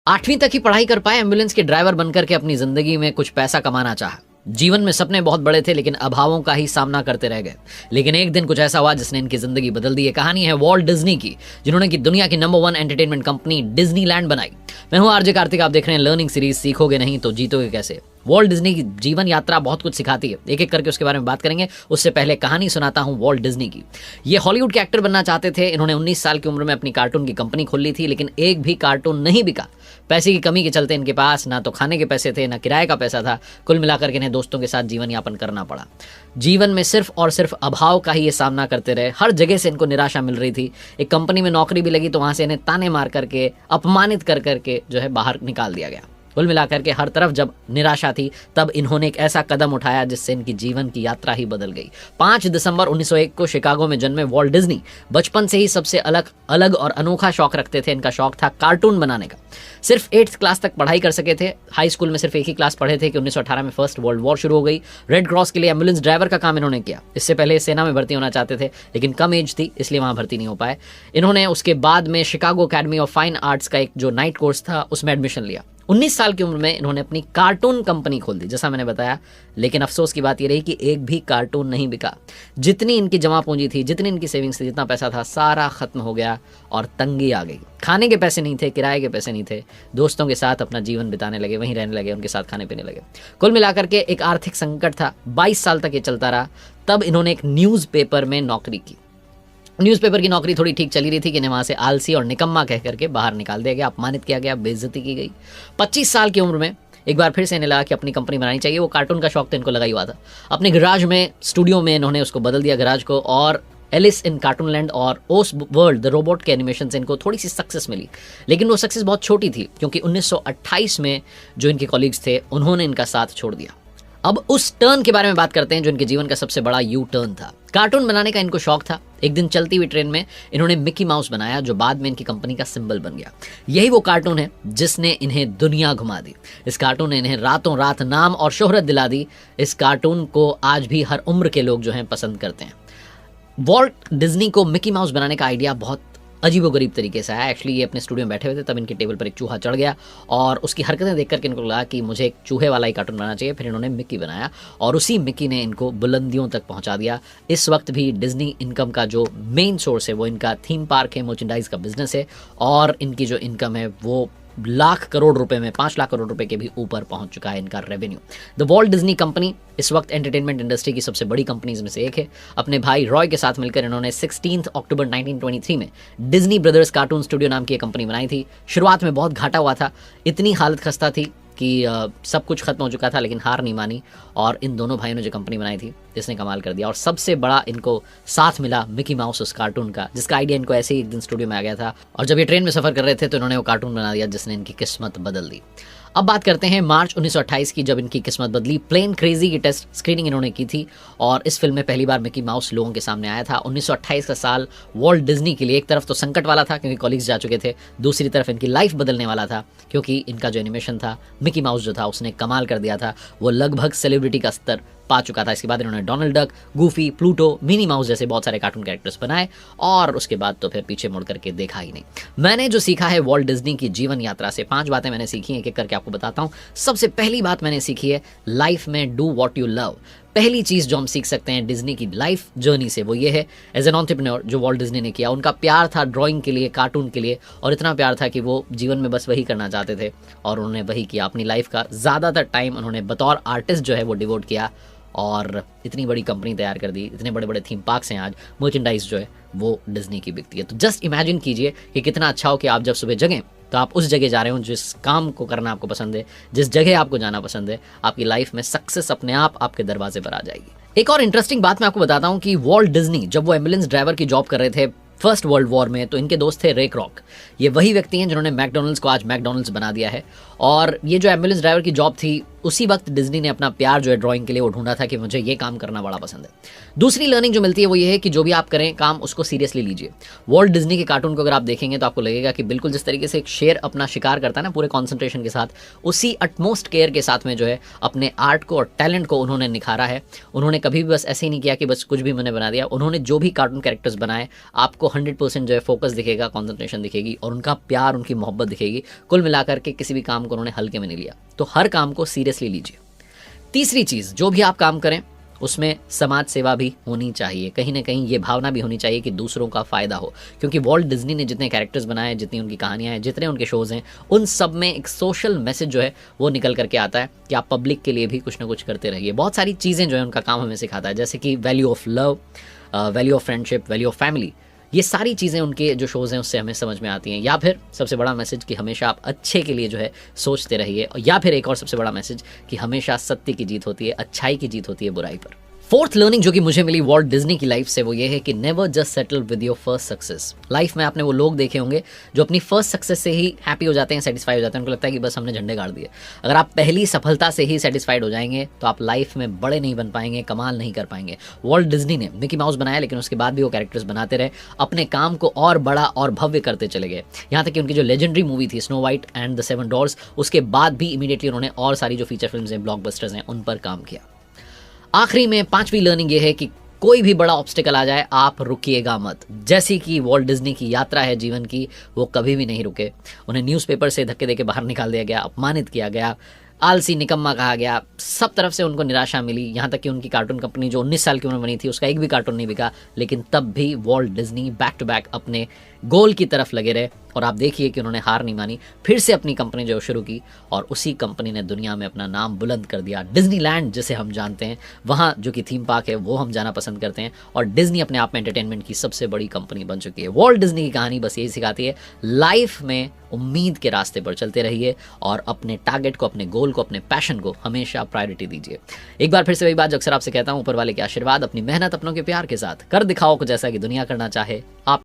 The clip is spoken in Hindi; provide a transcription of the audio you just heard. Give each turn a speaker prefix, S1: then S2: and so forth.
S1: 8वीं तक ही पढ़ाई कर पाए, एम्बुलेंस के ड्राइवर बनकर के अपनी जिंदगी में कुछ पैसा कमाना चाहा। जीवन में सपने बहुत बड़े थे लेकिन अभावों का ही सामना करते रह गए। लेकिन एक दिन कुछ ऐसा हुआ जिसने इनकी जिंदगी बदल दी। ये कहानी है वॉल्ट डिज्नी की, जिन्होंने की दुनिया की नंबर 1 एंटरटेनमेंट कंपनी डिज्नीलैंड बनाई। मैं हूं आरजे कार्तिक, आप देख रहे हैं लर्निंग सीरीज सीखोगे नहीं तो जीतोगे कैसे। वॉल्ट डिज्नी की जीवन यात्रा बहुत कुछ सिखाती है, एक एक करके उसके बारे में बात करेंगे। उससे पहले कहानी सुनाता हूं वॉल्ट डिज्नी की। ये हॉलीवुड के एक्टर बनना चाहते थे। इन्होंने 19 साल की उम्र में अपनी कार्टून की कंपनी खोल ली थी, लेकिन एक भी कार्टून नहीं बिका। पैसे की कमी के चलते इनके पास ना तो खाने के पैसे थे, ना किराए का पैसा था। कुल मिलाकर के इन्हें दोस्तों के साथ जीवन यापन करना पड़ा। जीवन में सिर्फ और सिर्फ अभाव का ही ये सामना करते रहे। हर जगह से इनको निराशा मिल रही थी। एक कंपनी में नौकरी भी लगी तो वहां से इन्हें ताने मार करके, अपमानित कर करके जो है बाहर निकाल दिया गया। कुल मिलाकर के हर तरफ जब निराशा थी तब इन्होंने एक ऐसा कदम उठाया जिससे इनकी जीवन की यात्रा ही बदल गई। 5 दिसंबर 1901 को शिकागो में जन्मे वॉल्ट डिज्नी बचपन से ही सबसे अलग और अनोखा शौक रखते थे। इनका शौक था कार्टून बनाने का। सिर्फ 8th क्लास तक पढ़ाई कर सके थे। हाई स्कूल में सिर्फ एक ही क्लास पढ़े थे कि 1918 में फर्स्ट वर्ल्ड वॉर शुरू हो गई। रेड क्रॉस के लिए एम्बुलेंस ड्राइवर का काम इन्होंने किया। इससे पहले सेना में भर्ती होना चाहते थे लेकिन कम एज थी, इसलिए वहां भर्ती नहीं हो पाए। इन्होंने उसके बाद में Chicago academy of fine arts का एक जो नाइट कोर्स था उसमें एडमिशन लिया। 19 साल की उम्र में इन्होंने अपनी कार्टून कंपनी खोल दी, जैसा मैंने बताया। लेकिन अफसोस की बात यह रही कि एक भी कार्टून नहीं बिका। जितनी इनकी जमा पूंजी थी, जितनी इनकी सेविंग्स थी, जितना पैसा था, सारा खत्म हो गया और तंगी आ गई। खाने के पैसे नहीं थे, किराए के पैसे नहीं थे। दोस्तों के साथ अपना जीवन बिताने लगे, वहीं रहने लगे, उनके साथ खाने पीने लगे। कुल मिलाकर के एक आर्थिक संकट था। 22 साल तक ये चलता रहा। तब इन्होंने एक न्यूज़पेपर में नौकरी की। न्यूज़पेपर की नौकरी थोड़ी ठीक चली रही थी कि इन्हें वहां से आलसी और निकम्मा कह करके बाहर निकाल दिया गया, अपमानित किया गया, बेइज्जती की गई। 25 साल की उम्र में एक बार फिर से इन्हें लगा कि अपनी कंपनी बनानी चाहिए। वो कार्टून का शौक तो इनको लगा ही हुआ था। अपने गराज में, स्टूडियो में इन्होंने उसको बदल दिया गराज को, और एलिस इन कार्टून लैंड और ओस वर्ल्ड द रोबोट के एनिमेशन से इनको थोड़ी सी सक्सेस मिली। लेकिन वो सक्सेस बहुत छोटी थी क्योंकि 1928 में जो इनके कॉलीग्स थे उन्होंने इनका साथ छोड़ दिया। अब उस टर्न के बारे में बात करते हैं जो इनके जीवन का सबसे बड़ा यू टर्न था। कार्टून बनाने का इनको शौक था। एक दिन चलती हुई ट्रेन में इन्होंने मिकी माउस बनाया जो बाद में इनकी कंपनी का सिंबल बन गया। यही वो कार्टून है जिसने इन्हें दुनिया घुमा दी। इस कार्टून ने इन्हें रातों रात नाम और शोहरत दिला दी। इस कार्टून को आज भी हर उम्र के लोग जो हैं पसंद करते हैं। वॉल्ट डिज्नी को मिकी माउस बनाने का आइडिया बहुत अजीबोगरीब तरीके से आया। एक्चुअली ये अपने स्टूडियो में बैठे हुए थे, तब इनकी टेबल पर एक चूहा चढ़ गया और उसकी हरकतें देख करके इनको लगा कि मुझे एक चूहे वाला ही कार्टून बनाना चाहिए। फिर इन्होंने मिक्की बनाया और उसी मिक्की ने इनको बुलंदियों तक पहुंचा दिया। इस वक्त भी डिज्नी इनकम का जो मेन सोर्स है वो इनका थीम पार्क है, मर्चेंडाइज का बिजनेस है, और इनकी जो इनकम है वो लाख करोड़ रुपए में, 5 लाख करोड़ रुपए के भी ऊपर पहुंच चुका है इनका revenue. The Walt Disney company इस वक्त एंटरटेनमेंट इंडस्ट्री की सबसे बड़ी कंपनीज में से एक है। अपने भाई रॉय के साथ मिलकर इन्होंने 16 अक्टूबर 1923 में डिज्नी ब्रदर्स कार्टून स्टूडियो नाम की एक कंपनी बनाई थी। शुरुआत में बहुत घाटा हुआ था, इतनी हालत खस्ता थी कि सब कुछ खत्म हो चुका था, लेकिन हार नहीं मानी और इन दोनों भाइयों ने जो कंपनी बनाई थी जिसने कमाल कर दिया। और सबसे बड़ा इनको साथ मिला मिकी माउस उस कार्टून का, जिसका आइडिया इनको ऐसे ही एक दिन स्टूडियो में आ गया था और जब ये ट्रेन में सफर कर रहे थे तो इन्होंने वो कार्टून बना दिया जिसने इनकी किस्मत बदल दी। अब बात करते हैं मार्च 1928 की, जब इनकी किस्मत बदली। प्लेन क्रेजी की टेस्ट स्क्रीनिंग इन्होंने की थी और इस फिल्म में पहली बार मिकी माउस लोगों के सामने आया था। 1928 का साल वॉल्ट डिज्नी के लिए एक तरफ तो संकट वाला था क्योंकि कॉलीग्स जा चुके थे, दूसरी तरफ इनकी लाइफ बदलने वाला था क्योंकि इनका जो एनिमेशन था, मिकी माउस जो था, उसने कमाल कर दिया था। वो लगभग सेलिब्रिटी का स्तर पा चुका था। इसके बाद इन्होंने Donald duck, Goofy, Pluto, Minnie Mouse जैसे बहुत सारे कार्टून कैरेक्टर्स बनाए और उसके बाद तो फिर पीछे मुड़ करके देखा ही नहीं। मैंने जो सीखा है वॉल्ट डिज्नी की जीवन यात्रा से, 5 बातें मैंने सीखी हैं, एक एक करके आपको बताता हूं। सबसे पहली बात मैंने सीखी है, लाइफ में डू व्हाट यू लव। पहली चीज जो हम सीख सकते हैं डिज्नी की लाइफ जर्नी से वो ये है, एज एन एंटरप्रेन्योर जो वॉल्ट डिज्नी ने किया, उनका प्यार था ड्राइंग के लिए, कार्टून के लिए, और इतना प्यार था कि वो जीवन में बस वही करना चाहते थे और उन्होंने वही किया। अपनी लाइफ का ज़्यादातर टाइम उन्होंने बतौर आर्टिस्ट जो है वो डिवोट किया और इतनी बड़ी कंपनी तैयार कर दी। इतने बड़े बड़े थीम पार्क्स हैं, आज मर्चेंडाइज जो है वो डिज्नी की बिकती है। तो जस्ट इमेजिन कीजिए कि कितना अच्छा हो कि आप जब सुबह जगें तो आप उस जगह जा रहे हो जिस काम को करना आपको पसंद है, जिस जगह आपको जाना पसंद है। आपकी लाइफ में सक्सेस अपने आप आपके दरवाजे पर आ जाएगी। एक और इंटरेस्टिंग बात मैं आपको बताता हूँ कि वॉल्ट डिज्नी जब वो एम्बुलेंस ड्राइवर की जॉब कर रहे थे फर्स्ट वर्ल्ड वॉर में, तो इनके दोस्त थे रे क्रॉक। ये वही व्यक्ति हैं जिन्होंने मैकडोनल्ड्स को आज मैकडोनल्ड्स बना दिया है। और ये जो एम्बुलेंस ड्राइवर की जॉब थी उसी वक्त डिज्नी ने अपना प्यार जो है ड्राइंग के लिए वो ढूंढा था कि मुझे ये काम करना बड़ा पसंद है। दूसरी लर्निंग जो मिलती है वो ये है कि जो भी आप करें काम, उसको सीरियसली लीजिए। वॉल्ट डिज्नी के कार्टून को अगर आप देखेंगे तो आपको लगेगा कि बिल्कुल जिस तरीके से एक शेर अपना शिकार करता है ना पूरे कॉन्सेंट्रेशन के साथ, उसी अटमोस्ट केयर के साथ में जो है अपने आर्ट को और टैलेंट को उन्होंने निखारा है। उन्होंने कभी भी बस ऐसे ही नहीं किया कि बस कुछ भी मैंने बना दिया। उन्होंने जो भी कार्टून कैरेक्टर्स बनाए, आपको 100% जो है फोकस दिखेगा, कॉन्सेंट्रेशन दिखेगी और उनका प्यार, उनकी मोहब्बत दिखेगी। कुल मिलाकर के किसी भी काम को उन्होंने हल्के में नहीं लिया। तो हर काम को सीरियसली लीजिए। तीसरी चीज़, जो भी आप काम करें उसमें समाज सेवा भी होनी चाहिए। कहीं ना कहीं ये भावना भी होनी चाहिए कि दूसरों का फ़ायदा हो, क्योंकि वॉल्ट डिज्नी ने जितने कैरेक्टर्स बनाए, जितनी उनकी कहानियाँ हैं, जितने उनके शोज़ हैं, उन सब में एक सोशल मैसेज जो है वो निकल करके आता है कि आप पब्लिक के लिए भी कुछ ना कुछ करते रहिए। बहुत सारी चीज़ें जो है उनका काम हमें सिखाता है, जैसे कि value of love, value of friendship, value of family. ये सारी चीज़ें उनके जो शोज़ हैं उससे हमें समझ में आती हैं। या फिर सबसे बड़ा मैसेज कि हमेशा आप अच्छे के लिए जो है सोचते रहिए। या फिर एक और सबसे बड़ा मैसेज कि हमेशा सत्य की जीत होती है, अच्छाई की जीत होती है बुराई पर। फोर्थ लर्निंग जो कि मुझे मिली वॉल्ट डिज्नी की लाइफ से वो ये है कि never just settle with your first success. Life में आपने वो लोग देखे होंगे जो अपनी फर्स्ट सक्सेस से ही हैप्पी हो जाते हैं, सेटिस्फाई हो जाते हैं, उनको लगता है कि बस हमने झंडे गाड़ दिए। अगर आप पहली सफलता से ही सेटिस्फाइड हो जाएंगे तो आप लाइफ में बड़े नहीं बन पाएंगे, कमाल नहीं कर पाएंगे। वॉल्ट डिज्नी ने मिकी माउस बनाया, लेकिन उसके बाद भी वो कैरेक्टर्स बनाते रहे, अपने काम को और बड़ा और भव्य करते चले गए। यहाँ तक कि उनकी जो लेजेंडरी मूवी थी Snow White and the Seven Dwarfs, उसके बाद भी इमीडिएटली उन्होंने और सारी जो फीचर फिल्म्स हैं, ब्लॉकबस्टर्स हैं, उन पर काम किया। आखिरी में पांचवी लर्निंग ये है कि कोई भी बड़ा ऑब्स्टिकल आ जाए आप रुकिएगा मत। जैसी कि वॉल्ट डिज्नी की यात्रा है जीवन की, वो कभी भी नहीं रुके। उन्हें न्यूज़पेपर से धक्के देके बाहर निकाल दिया गया, अपमानित किया गया, आलसी निकम्मा कहा गया, सब तरफ से उनको निराशा मिली। यहाँ तक कि उनकी कार्टून कंपनी जो 19 साल की उम्र बनी थी उसका एक भी कार्टून नहीं बिका, लेकिन तब भी Walt Disney back to back अपने गोल की तरफ लगे रहे। और आप देखिए कि उन्होंने हार नहीं मानी, फिर से अपनी कंपनी जो शुरू की और उसी कंपनी ने दुनिया में अपना नाम बुलंद कर दिया। डिज्नीलैंड जिसे हम जानते हैं, वहाँ जो कि थीम पार्क है वो हम जाना पसंद करते हैं, और डिज्नी अपने आप में एंटरटेनमेंट की सबसे बड़ी कंपनी बन चुकी है। वॉल्ट डिज्नी की कहानी बस यही सिखाती है, लाइफ में उम्मीद के रास्ते पर चलते रहिए और अपने टारगेट को, अपने गोल को, अपने पैशन को हमेशा प्रायोरिटी दीजिए। एक बार फिर से वही बात जो अक्सर आपसे कहता हूँ, ऊपर वाले के आशीर्वाद, अपनी मेहनत, अपनों के प्यार के साथ कर दिखाओ कुछ ऐसा कि दुनिया करना चाहे आप